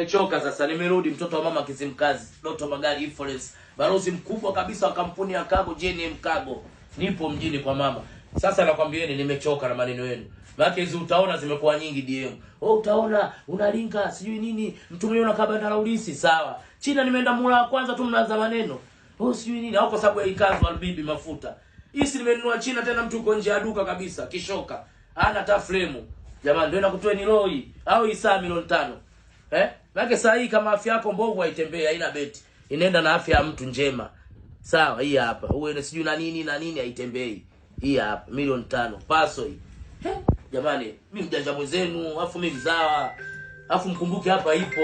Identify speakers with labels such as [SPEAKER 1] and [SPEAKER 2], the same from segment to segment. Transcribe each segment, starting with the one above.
[SPEAKER 1] Nimechoka sasa, nimerudi mtoto wa mama Kizimkazi, Dr. Magari Influence, balozi mkubwa kabisa wa kampuni ya Cargo JNM Cargo. Nipo mjini kwa mama. Sasa nakwambieni nimechoka na maneno yenu. Maana hizo utaona zimekuwa nyingi DM. Oh, utaona unalinga sijui nini, mtu mwenyewe unakaba na ulisi sawa. China nimeenda mula wa kwanza tu mnaanza maneno. Oh, sijui nini, au kwa sababu ya ikazo albibi mafuta. Hii nimenunua China tena mtu uko nje ya duka kabisa, kishoka. Hana hata frame. Jamani ndio nakutoeni loi au isaa milioni 5. Maana saa hii kama afya yako mbovu haitembei, haina beti. Inaenda na afya ya mtu njema. Sawa, hii hapa. Uwe sijui na nini haitembei. Hii hapa milioni 5. Paso hii. Jamani, mimi mjanja mwenzenu, afu mimi mzawa. Afu mkumbuke hapa ipo.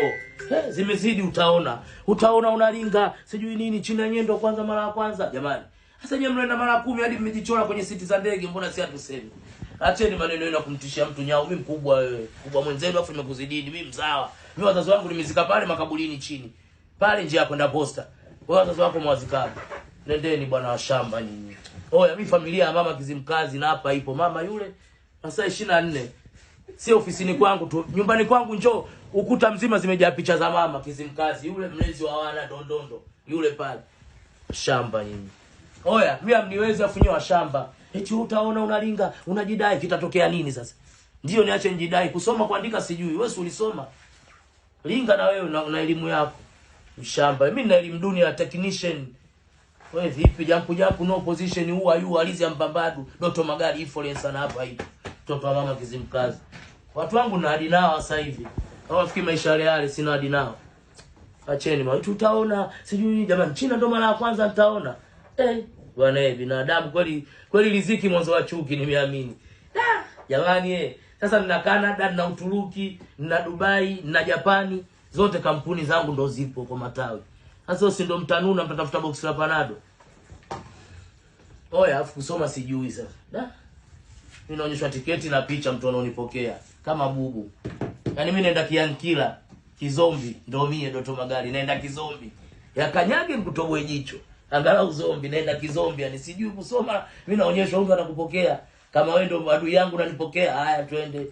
[SPEAKER 1] Zimezidi utaona. Utaona unalinga, sijui nini China yenyewe ndo kwanza mara ya kwanza. Jamani. Sasa nyewe mnaenda mara 10 hadi mmejichora kwenye siti za ndege, mbona si hatusemi? Acheni maneno yenu ya kumtishia mtu nyao. Mimi mkubwa wewe. Kubwa mwenzenu afu nimekuzidini, mimi mzawa. Mimi wazazi wangu nimezika pale makaburini chini. Pale njia ya kwenda posta. Wewe wazazi wako mwazikaje? Nendeni bwana wa shamba nyinyi. Oya, mimi familia ya mama Kizimkazi na hapa ipo mama yule. Masaa 24. Si ofisini kwangu tu, nyumbani kwangu njoo ukuta mzima zimejaa picha za mama Kizimkazi, yule mlezi wa wana dondondo, yule pale. Shamba nyinyi. Oya, mimi amniwezi afunyiwa shamba. Eti utaona unalinga, unajidai kitatokea nini sasa? Ndio niache njidai, kusoma kuandika sijui. Wewe si ulisoma? Linga na wewe na elimu yako. Mshamba. Mimi na elimu dunia technician. Wewe vipi jampu no position huwa alizi ya Mpambadu, Dr. Magari Influencer na hapa hivi. Mtoto wa mama Kizimkazi. Watu wangu na hadi nao sasa hivi. Hawafikiri maisha yale sina hadi nao. Acheni mwa tutaona sijui jamani China ndo mara ya kwanza nitaona. Bwana binadamu kweli riziki mwanzo wa chuki nimeamini. Jamani sasa nina Canada, nina Uturuki, nina Dubai, nina Japani, zote kampuni zangu ndo zipo kwa matawi. Sasa si ndo mtanuna mtatafuta box la Panado. Oya, afu kusoma sijui sasa. Mimi naonyeshwa tiketi na picha mtu anaonipokea kama bubu. Yaani mimi naenda kiankila, kizombi ndo mie Dr. Magari naenda kizombi. Ya kanyage mkutoboe jicho. Angalau zombi naenda kizombi, yani sijui kusoma, mimi naonyeshwa mtu anakupokea. Kama wewe ndo adui yangu unanipokea, haya twende.